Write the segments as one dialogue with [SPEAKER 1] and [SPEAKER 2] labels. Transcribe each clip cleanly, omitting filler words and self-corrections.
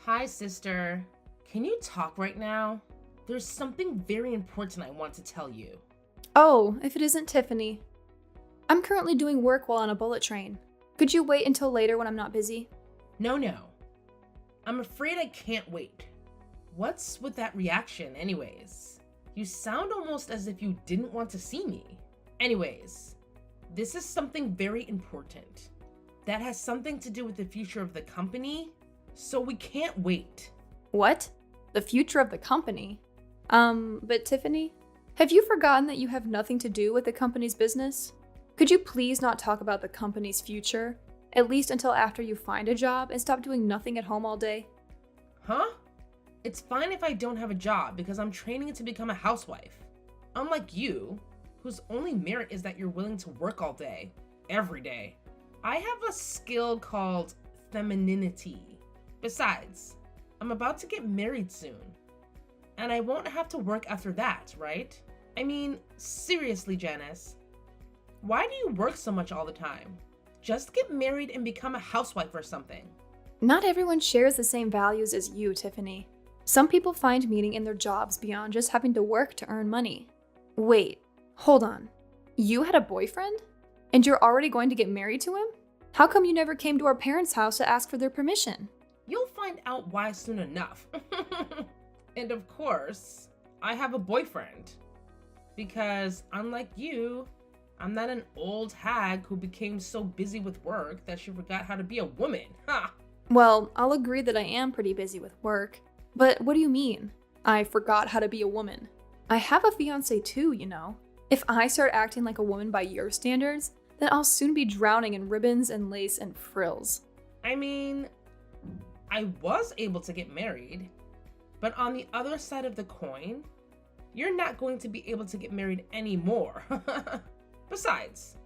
[SPEAKER 1] Hi, sister. Can you talk right now? There's something very important I want to tell you.
[SPEAKER 2] Oh, if it isn't Tiffany. I'm currently doing work while on a bullet train. Could you wait until later when I'm not busy?
[SPEAKER 1] No. I'm afraid I can't wait. What's with that reaction, anyways? You sound almost as if you didn't want to see me. Anyways, this is something very important that has something to do with the future of the company, so we can't wait.
[SPEAKER 2] What? The future of the company? But Tiffany, have you forgotten that you have nothing to do with the company's business? Could you please not talk about the company's future, at least until after you find a job and stop doing nothing at home all day?
[SPEAKER 1] Huh? It's fine if I don't have a job because I'm training to become a housewife. Unlike you, whose only merit is that you're willing to work all day, every day. I have a skill called femininity. Besides, I'm about to get married soon. And I won't have to work after that, right? I mean, seriously, Janice. Why do you work so much all the time? Just get married and become a housewife or something.
[SPEAKER 2] Not everyone shares the same values as you, Tiffany. Some people find meaning in their jobs beyond just having to work to earn money. Wait, hold on. You had a boyfriend? And you're already going to get married to him? How come you never came to our parents' house to ask for their permission?
[SPEAKER 1] You'll find out why soon enough. And of course, I have a boyfriend. Because unlike you, I'm not an old hag who became so busy with work that she forgot how to be a woman. Ha!
[SPEAKER 2] Well, I'll agree that I am pretty busy with work. But what do you mean? I forgot how to be a woman. I have a fiancé too, you know. If I start acting like a woman by your standards, then I'll soon be drowning in ribbons and lace and frills.
[SPEAKER 1] I mean, I was able to get married, but on the other side of the coin, you're not going to be able to get married anymore. Besides,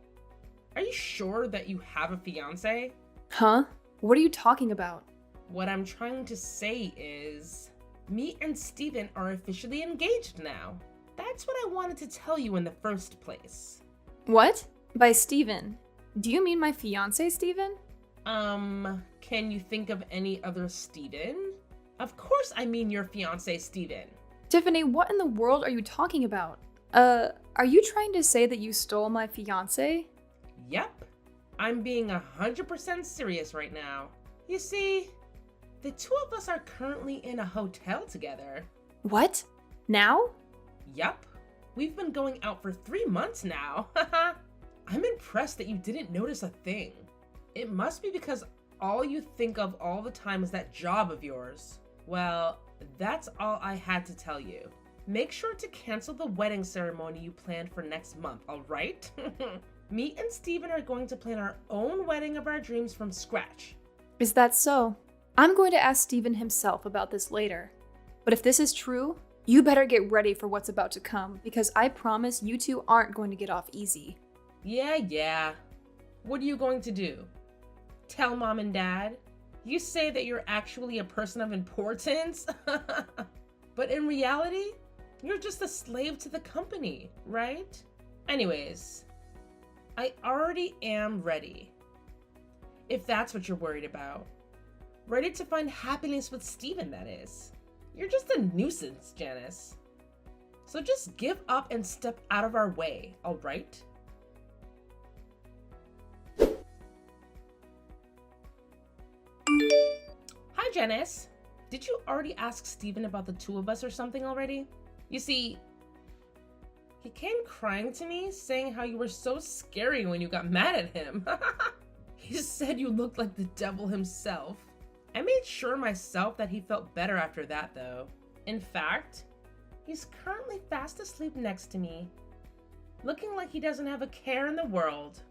[SPEAKER 1] are you sure that you have a fiancé?
[SPEAKER 2] Huh? What are you talking about?
[SPEAKER 1] What I'm trying to say is, me and Steven are officially engaged now. That's what I wanted to tell you in the first place.
[SPEAKER 2] What? By Steven? Do you mean my fiancé, Steven?
[SPEAKER 1] Can you think of any other Steven? Of course I mean your fiancé, Steven.
[SPEAKER 2] Tiffany, what in the world are you talking about? Are you trying to say that you stole my fiancé?
[SPEAKER 1] Yep. I'm being 100% serious right now. You see, the two of us are currently in a hotel together.
[SPEAKER 2] What? Now?
[SPEAKER 1] Yup. We've been going out for 3 months now. I'm impressed that you didn't notice a thing. It must be because all you think of all the time is that job of yours. Well, that's all I had to tell you. Make sure to cancel the wedding ceremony you planned for next month, alright? Me and Steven are going to plan our own wedding of our dreams from scratch.
[SPEAKER 2] Is that so? I'm going to ask Steven himself about this later. But if this is true, you better get ready for what's about to come, because I promise you two aren't going to get off easy.
[SPEAKER 1] Yeah. What are you going to do? Tell mom and dad? You say that you're actually a person of importance? But in reality, you're just a slave to the company, right? Anyways, I already am ready. If that's what you're worried about. Ready to find happiness with Steven, that is. You're just a nuisance, Janice. So just give up and step out of our way, alright? Hi, Janice. Did you already ask Steven about the two of us or something already? You see, he came crying to me saying how you were so scary when you got mad at him. He said you looked like the devil himself. I made sure myself that he felt better after that, though. In fact, he's currently fast asleep next to me, looking like he doesn't have a care in the world.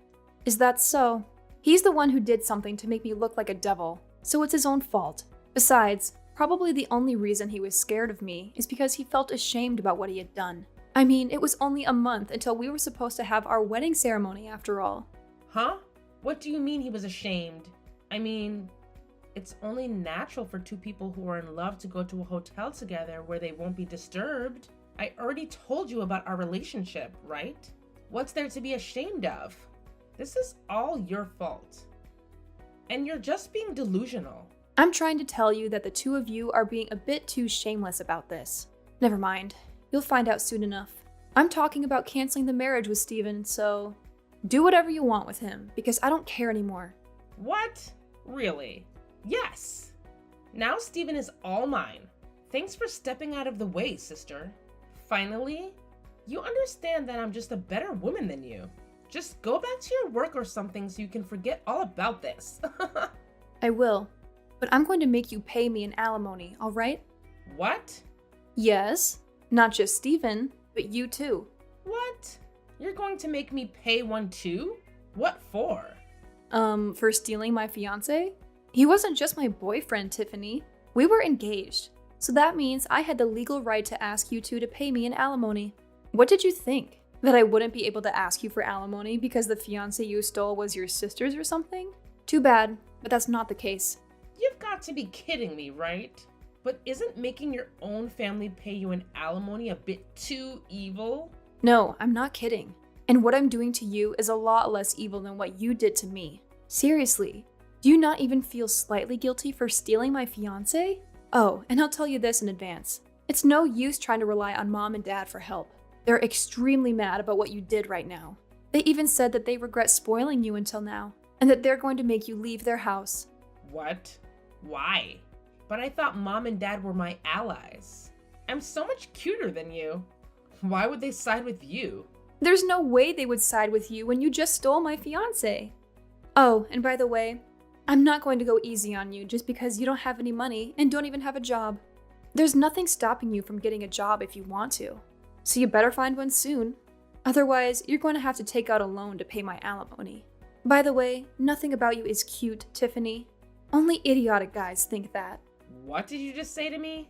[SPEAKER 2] Is that so? He's the one who did something to make me look like a devil, so it's his own fault. Besides, probably the only reason he was scared of me is because he felt ashamed about what he had done. I mean, it was only a month until we were supposed to have our wedding ceremony after all.
[SPEAKER 1] Huh? What do you mean he was ashamed? I mean, it's only natural for two people who are in love to go to a hotel together where they won't be disturbed. I already told you about our relationship, right? What's there to be ashamed of? This is all your fault. And you're just being delusional.
[SPEAKER 2] I'm trying to tell you that the two of you are being a bit too shameless about this. Never mind. You'll find out soon enough. I'm talking about canceling the marriage with Steven, so do whatever you want with him, because I don't care anymore.
[SPEAKER 1] What? Really? Yes. Now Steven is all mine. Thanks for stepping out of the way, sister. Finally, you understand that I'm just a better woman than you. Just go back to your work or something so you can forget all about this.
[SPEAKER 2] I will, but I'm going to make you pay me an alimony, all right?
[SPEAKER 1] What?
[SPEAKER 2] Yes, not just Steven, but you too.
[SPEAKER 1] What? You're going to make me pay one too? What for?
[SPEAKER 2] For stealing my fiancé? He wasn't just my boyfriend, Tiffany. We were engaged, so that means I had the legal right to ask you two to pay me an alimony. What did you think? That I wouldn't be able to ask you for alimony because the fiancé you stole was your sister's or something? Too bad, but that's not the case.
[SPEAKER 1] You've got to be kidding me, right? But isn't making your own family pay you an alimony a bit too evil?
[SPEAKER 2] No, I'm not kidding. And what I'm doing to you is a lot less evil than what you did to me. Seriously, do you not even feel slightly guilty for stealing my fiancé? Oh, and I'll tell you this in advance. It's no use trying to rely on mom and dad for help. They're extremely mad about what you did right now. They even said that they regret spoiling you until now, and that they're going to make you leave their house.
[SPEAKER 1] What? Why? But I thought mom and dad were my allies. I'm so much cuter than you. Why would they side with you?
[SPEAKER 2] There's no way they would side with you when you just stole my fiancé. Oh, and by the way, I'm not going to go easy on you just because you don't have any money and don't even have a job. There's nothing stopping you from getting a job if you want to. So you better find one soon. Otherwise, you're going to have to take out a loan to pay my alimony. By the way, nothing about you is cute, Tiffany. Only idiotic guys think that.
[SPEAKER 1] What did you just say to me?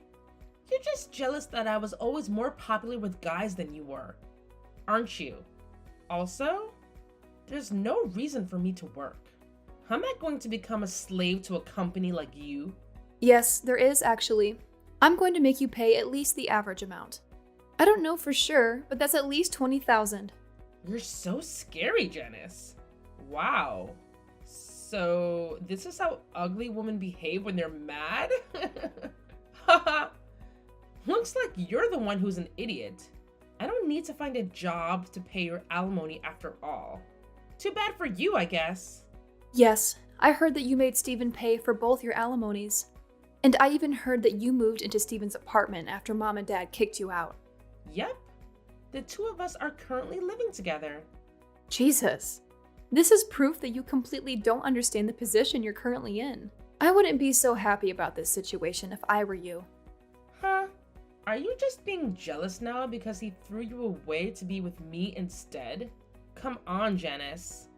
[SPEAKER 1] You're just jealous that I was always more popular with guys than you were, aren't you? Also, there's no reason for me to work. I'm not going to become a slave to a company like you.
[SPEAKER 2] Yes, there is actually. I'm going to make you pay at least the average amount. I don't know for sure, but that's at least $20,000.
[SPEAKER 1] You're so scary, Janice. Wow. So, this is how ugly women behave when they're mad? Haha. Looks like you're the one who's an idiot. I don't need to find a job to pay your alimony after all. Too bad for you, I guess.
[SPEAKER 2] Yes, I heard that you made Steven pay for both your alimonies. And I even heard that you moved into Steven's apartment after mom and dad kicked you out.
[SPEAKER 1] Yep. The two of us are currently living together.
[SPEAKER 2] Jesus. This is proof that you completely don't understand the position you're currently in. I wouldn't be so happy about this situation if I were you.
[SPEAKER 1] Huh? Are you just being jealous now because he threw you away to be with me instead? Come on, Janice.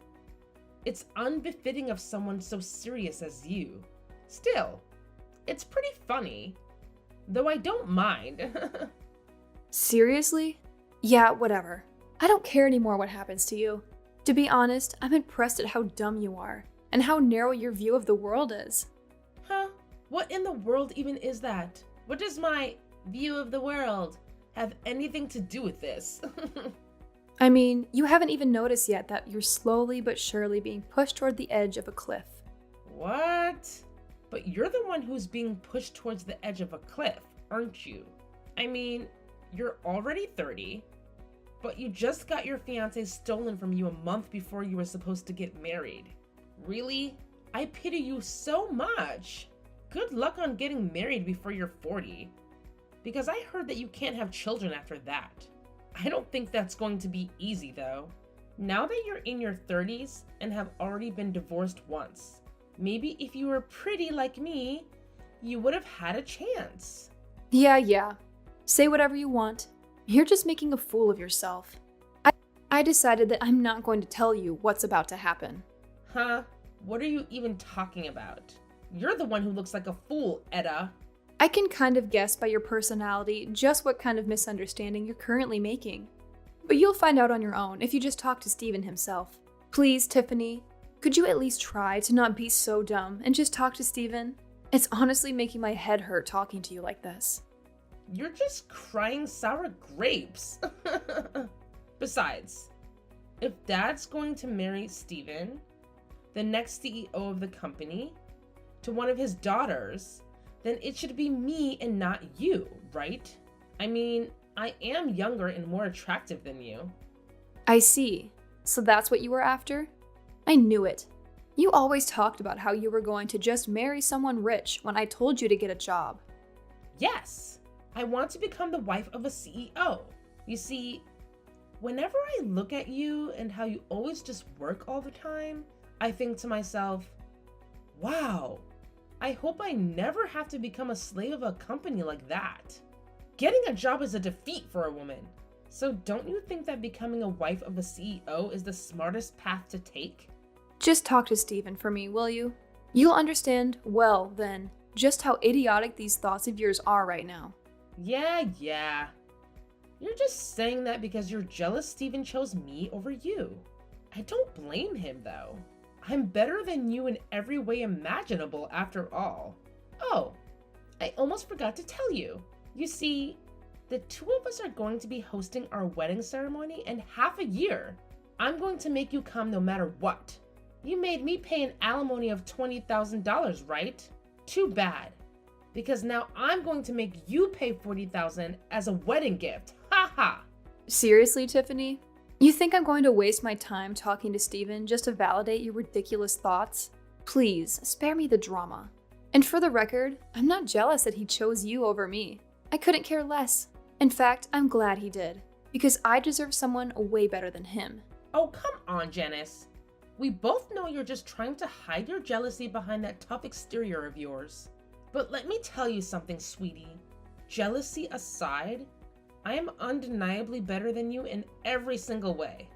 [SPEAKER 1] It's unbefitting of someone so serious as you. Still, it's pretty funny. Though I don't mind.
[SPEAKER 2] Seriously? Yeah, whatever. I don't care anymore what happens to you. To be honest, I'm impressed at how dumb you are, and how narrow your view of the world is.
[SPEAKER 1] Huh? What in the world even is that? What does my view of the world have anything to do with this?
[SPEAKER 2] I mean, you haven't even noticed yet that you're slowly but surely being pushed toward the edge of a cliff.
[SPEAKER 1] What? But you're the one who's being pushed towards the edge of a cliff, aren't you? I mean, you're already 30, but you just got your fiancé stolen from you a month before you were supposed to get married. Really? I pity you so much. Good luck on getting married before you're 40. Because I heard that you can't have children after that. I don't think that's going to be easy though. Now that you're in your 30s and have already been divorced once, maybe if you were pretty like me, you would have had a chance.
[SPEAKER 2] Yeah. Say whatever you want. You're just making a fool of yourself. I decided that I'm not going to tell you what's about to happen.
[SPEAKER 1] Huh? What are you even talking about? You're the one who looks like a fool, Etta.
[SPEAKER 2] I can kind of guess by your personality just what kind of misunderstanding you're currently making. But you'll find out on your own if you just talk to Steven himself. Please, Tiffany, could you at least try to not be so dumb and just talk to Steven? It's honestly making my head hurt talking to you like this.
[SPEAKER 1] You're just crying sour grapes. Besides, if Dad's going to marry Steven, the next CEO of the company, to one of his daughters, then it should be me and not you, right? I mean, I am younger and more attractive than you.
[SPEAKER 2] I see. So that's what you were after? I knew it. You always talked about how you were going to just marry someone rich when I told you to get a job.
[SPEAKER 1] Yes, I want to become the wife of a CEO. You see, whenever I look at you and how you always just work all the time, I think to myself, wow, I hope I never have to become a slave of a company like that. Getting a job is a defeat for a woman. So don't you think that becoming a wife of a CEO is the smartest path to take?
[SPEAKER 2] Just talk to Steven for me, will you? You'll understand, well, then, just how idiotic these thoughts of yours are right now.
[SPEAKER 1] Yeah. You're just saying that because you're jealous Steven chose me over you. I don't blame him though. I'm better than you in every way imaginable after all. Oh, I almost forgot to tell you. You see, the two of us are going to be hosting our wedding ceremony in half a year. I'm going to make you come no matter what. You made me pay an alimony of $20,000, right? Too bad, because now I'm going to make you pay $40,000 as a wedding gift. Ha ha!
[SPEAKER 2] Seriously, Tiffany? You think I'm going to waste my time talking to Steven just to validate your ridiculous thoughts? Please, spare me the drama. And for the record, I'm not jealous that he chose you over me. I couldn't care less. In fact, I'm glad he did, because I deserve someone way better than him.
[SPEAKER 1] Oh, come on, Janice. We both know you're just trying to hide your jealousy behind that tough exterior of yours. But let me tell you something, sweetie. Jealousy aside, I am undeniably better than you in every single way.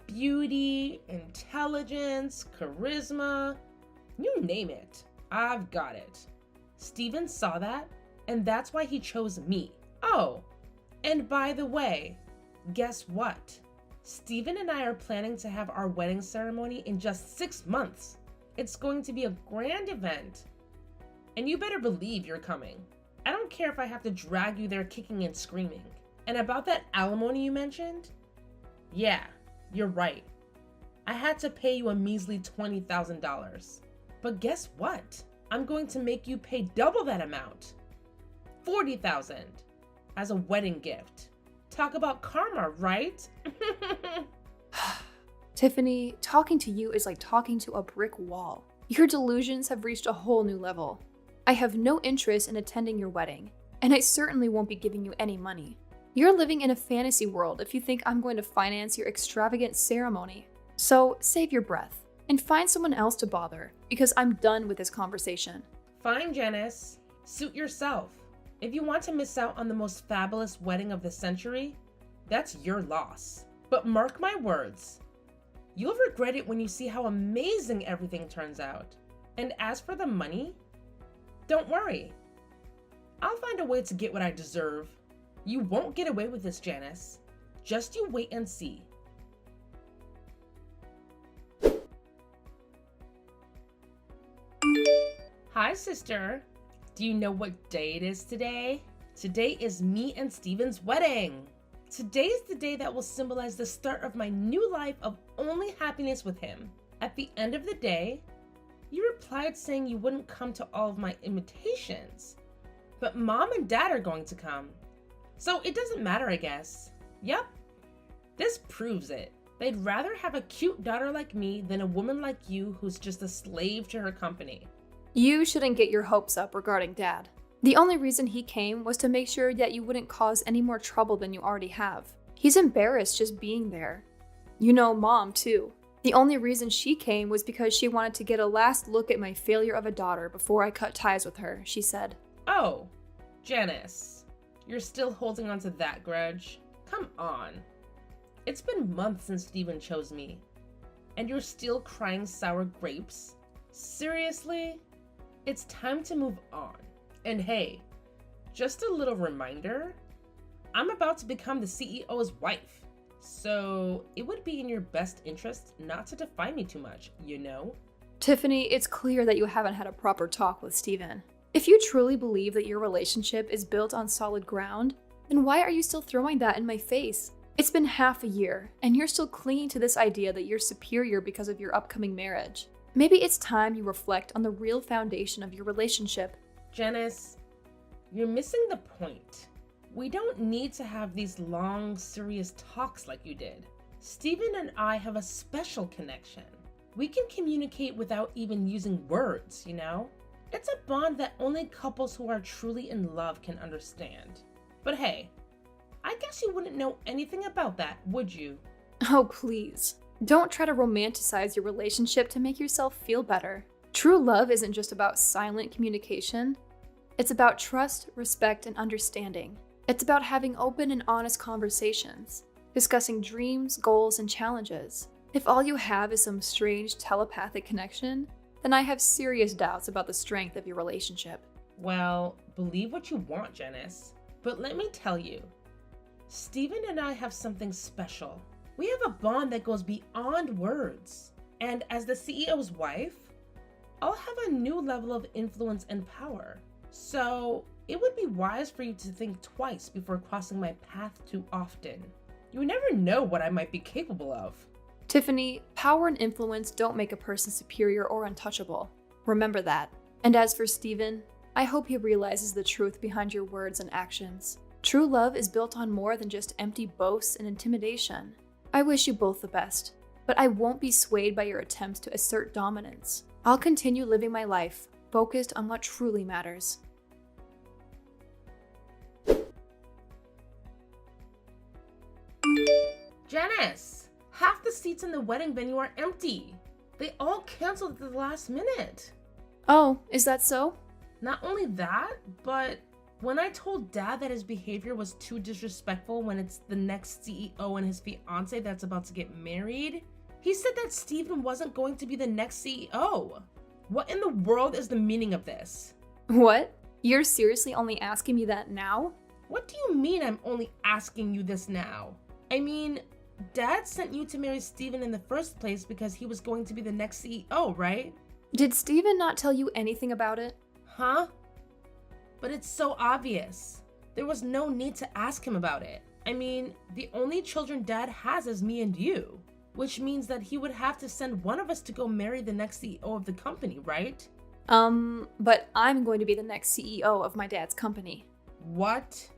[SPEAKER 1] Beauty, intelligence, charisma, you name it. I've got it. Steven saw that, and that's why he chose me. Oh, and by the way, guess what? Steven and I are planning to have our wedding ceremony in just 6 months. It's going to be a grand event. And you better believe you're coming. I don't care if I have to drag you there kicking and screaming. And about that alimony you mentioned? Yeah, you're right. I had to pay you a measly $20,000. But guess what? I'm going to make you pay double that amount. $40,000 as a wedding gift. Talk about karma, right?
[SPEAKER 2] Tiffany, talking to you is like talking to a brick wall. Your delusions have reached a whole new level. I have no interest in attending your wedding, and I certainly won't be giving you any money. You're living in a fantasy world if you think I'm going to finance your extravagant ceremony. So save your breath and find someone else to bother, because I'm done with this conversation.
[SPEAKER 1] Fine, Janice. Suit yourself. If you want to miss out on the most fabulous wedding of the century, that's your loss. But mark my words, you'll regret it when you see how amazing everything turns out. And as for the money, don't worry. I'll find a way to get what I deserve. You won't get away with this, Janice. Just you wait and see. Hi, sister. Do you know what day it is today? Today is me and Steven's wedding. Today is the day that will symbolize the start of my new life of only happiness with him. At the end of the day, you replied saying you wouldn't come to all of my invitations, but mom and dad are going to come. So it doesn't matter, I guess. Yep, this proves it. They'd rather have a cute daughter like me than a woman like you who's just a slave to her company.
[SPEAKER 2] You shouldn't get your hopes up regarding Dad. The only reason he came was to make sure that you wouldn't cause any more trouble than you already have. He's embarrassed just being there. You know, Mom, too. The only reason she came was because she wanted to get a last look at my failure of a daughter before I cut ties with her, she said.
[SPEAKER 1] Oh, Janice, you're still holding on to that grudge? Come on. It's been months since Steven chose me, and you're still crying sour grapes? Seriously? It's time to move on. And hey, just a little reminder, I'm about to become the CEO's wife, so it would be in your best interest not to define me too much, you know?
[SPEAKER 2] Tiffany, it's clear that you haven't had a proper talk with Steven. If you truly believe that your relationship is built on solid ground, then why are you still throwing that in my face? It's been half a year, and you're still clinging to this idea that you're superior because of your upcoming marriage. Maybe it's time you reflect on the real foundation of your relationship.
[SPEAKER 1] Janice, you're missing the point. We don't need to have these long, serious talks like you did. Steven and I have a special connection. We can communicate without even using words, you know? It's a bond that only couples who are truly in love can understand. But hey, I guess you wouldn't know anything about that, would you?
[SPEAKER 2] Oh, please. Don't try to romanticize your relationship to make yourself feel better. True love isn't just about silent communication. It's about trust, respect, and understanding. It's about having open and honest conversations, discussing dreams, goals, and challenges. If all you have is some strange telepathic connection, then I have serious doubts about the strength of your relationship.
[SPEAKER 1] Well, believe what you want, Janice. But let me tell you, Steven and I have something special. We have a bond that goes beyond words. And as the CEO's wife, I'll have a new level of influence and power. So it would be wise for you to think twice before crossing my path too often. You never know what I might be capable of.
[SPEAKER 2] Tiffany, power and influence don't make a person superior or untouchable. Remember that. And as for Steven, I hope he realizes the truth behind your words and actions. True love is built on more than just empty boasts and intimidation. I wish you both the best, but I won't be swayed by your attempts to assert dominance. I'll continue living my life, focused on what truly matters.
[SPEAKER 1] Janice, half the seats in the wedding venue are empty. They all canceled at the last minute.
[SPEAKER 2] Oh, is that so?
[SPEAKER 1] Not only that, but when I told Dad that his behavior was too disrespectful when it's the next CEO and his fiancé that's about to get married, he said that Steven wasn't going to be the next CEO. What in the world is the meaning of this?
[SPEAKER 2] What? You're seriously only asking me that now?
[SPEAKER 1] What do you mean I'm only asking you this now? I mean, Dad sent you to marry Steven in the first place because he was going to be the next CEO, right?
[SPEAKER 2] Did Steven not tell you anything about it?
[SPEAKER 1] Huh? But it's so obvious. There was no need to ask him about it. I mean, the only children Dad has is me and you, which means that he would have to send one of us to go marry the next CEO of the company, right?
[SPEAKER 2] But I'm going to be the next CEO of my dad's company.
[SPEAKER 1] What?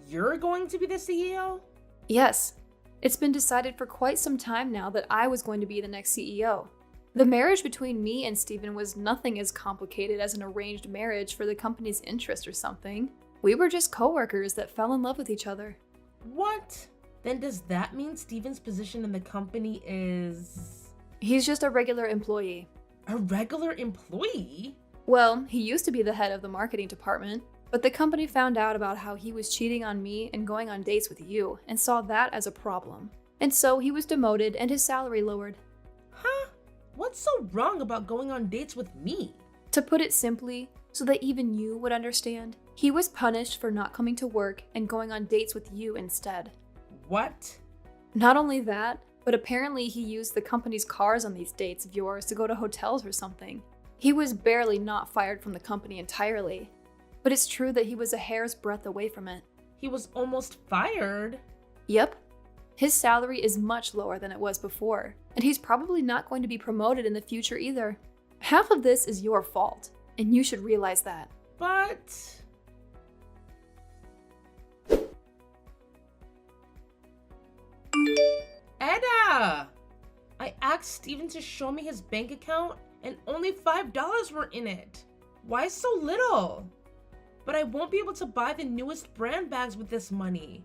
[SPEAKER 1] You're going to be the CEO?
[SPEAKER 2] Yes. It's been decided for quite some time now that I was going to be the next CEO. The marriage between me and Steven was nothing as complicated as an arranged marriage for the company's interest or something. We were just coworkers that fell in love with each other.
[SPEAKER 1] What? Then does that mean Steven's position in the company is...
[SPEAKER 2] He's just a regular employee.
[SPEAKER 1] A regular employee?
[SPEAKER 2] Well, he used to be the head of the marketing department, but the company found out about how he was cheating on me and going on dates with you and saw that as a problem. And so he was demoted and his salary lowered.
[SPEAKER 1] Huh? What's so wrong about going on dates with me?
[SPEAKER 2] To put it simply, so that even you would understand, he was punished for not coming to work and going on dates with you instead.
[SPEAKER 1] What?
[SPEAKER 2] Not only that, but apparently he used the company's cars on these dates of yours to go to hotels or something. He was barely not fired from the company entirely, but it's true that he was a hair's breadth away from it.
[SPEAKER 1] He was almost fired.
[SPEAKER 2] Yep. His salary is much lower than it was before, and he's probably not going to be promoted in the future either. Half of this is your fault, and you should realize that.
[SPEAKER 1] But... Edda! I asked Steven to show me his bank account and only $5 were in it. Why so little? But I won't be able to buy the newest brand bags with this money.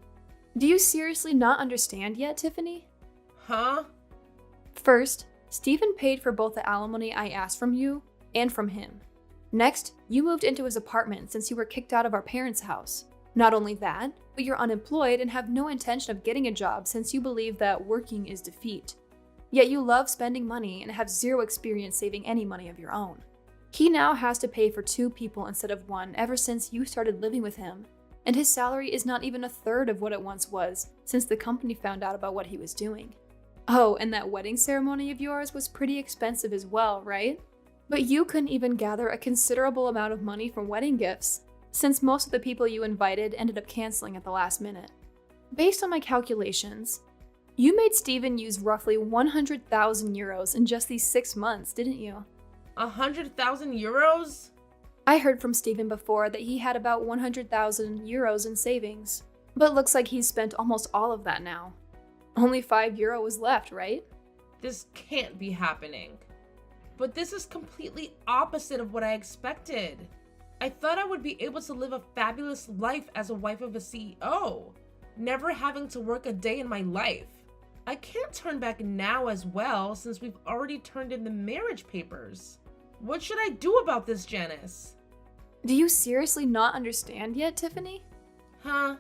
[SPEAKER 2] Do you seriously not understand yet, Tiffany?
[SPEAKER 1] Huh?
[SPEAKER 2] First, Steven paid for both the alimony I asked from you and from him. Next, you moved into his apartment since you were kicked out of our parents' house. Not only that, but you're unemployed and have no intention of getting a job since you believe that working is defeat. Yet you love spending money and have zero experience saving any money of your own. He now has to pay for 2 people instead of 1 ever since you started living with him, and his salary is not even a third of what it once was since the company found out about what he was doing. Oh, and that wedding ceremony of yours was pretty expensive as well, right? But you couldn't even gather a considerable amount of money from wedding gifts, since most of the people you invited ended up canceling at the last minute. Based on my calculations, you made Steven use roughly 100,000 euros in just these 6 months, didn't you?
[SPEAKER 1] €100,000?
[SPEAKER 2] I heard from Steven before that he had about 100,000 euros in savings, but looks like he's spent almost all of that now. Only €5 was left, right?
[SPEAKER 1] This can't be happening. But this is completely opposite of what I expected. I thought I would be able to live a fabulous life as a wife of a CEO, never having to work a day in my life. I can't turn back now as well since we've already turned in the marriage papers. What should I do about this, Janice?
[SPEAKER 2] Do you seriously not understand yet, Tiffany?
[SPEAKER 1] Huh?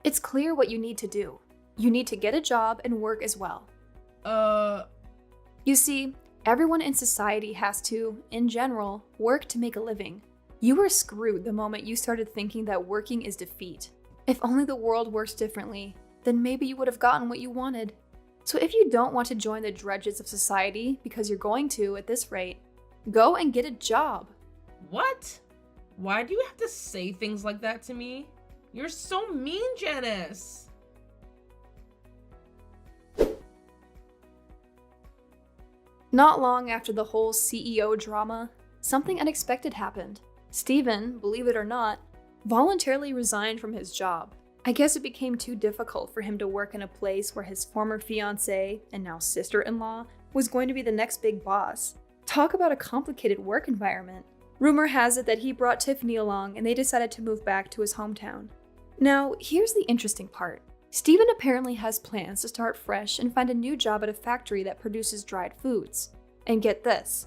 [SPEAKER 2] It's clear what you need to do. You need to get a job and work as well. You see, everyone in society has to, in general, work to make a living. You were screwed the moment you started thinking that working is defeat. If only the world worked differently, then maybe you would have gotten what you wanted. So if you don't want to join the drudges of society because you're going to at this rate, go and get a job.
[SPEAKER 1] What? Why do you have to say things like that to me? You're so mean, Janice.
[SPEAKER 2] Not long after the whole CEO drama, something unexpected happened. Steven, believe it or not, voluntarily resigned from his job. I guess it became too difficult for him to work in a place where his former fiancé, and now sister-in-law, was going to be the next big boss. Talk about a complicated work environment. Rumor has it that he brought Tiffany along and they decided to move back to his hometown. Now, here's the interesting part. Steven apparently has plans to start fresh and find a new job at a factory that produces dried foods. And get this,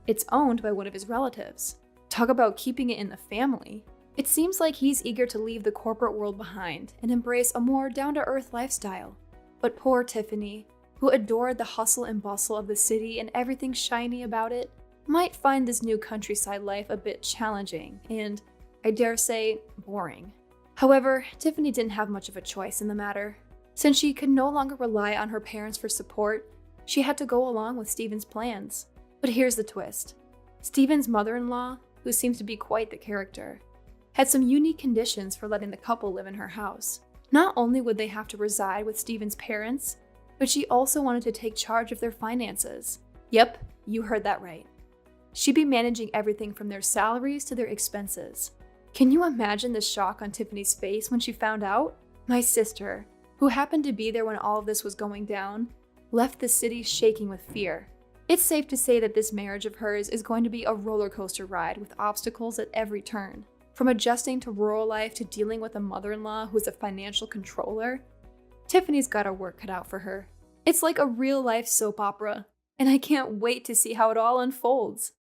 [SPEAKER 2] it's owned by one of his relatives. Talk about keeping it in the family. It seems like he's eager to leave the corporate world behind and embrace a more down-to-earth lifestyle. But poor Tiffany, who adored the hustle and bustle of the city and everything shiny about it, might find this new countryside life a bit challenging and, I dare say, boring. However, Tiffany didn't have much of a choice in the matter. Since she could no longer rely on her parents for support, she had to go along with Steven's plans. But here's the twist. Steven's mother-in-law, who seems to be quite the character, had some unique conditions for letting the couple live in her house. Not only would they have to reside with Steven's parents, but she also wanted to take charge of their finances. Yep, you heard that right. She'd be managing everything from their salaries to their expenses. Can you imagine the shock on Tiffany's face when she found out? My sister, who happened to be there when all of this was going down, left the city shaking with fear. It's safe to say that this marriage of hers is going to be a roller coaster ride with obstacles at every turn. From adjusting to rural life to dealing with a mother-in-law who's a financial controller, Tiffany's got her work cut out for her. It's like a real-life soap opera, and I can't wait to see how it all unfolds.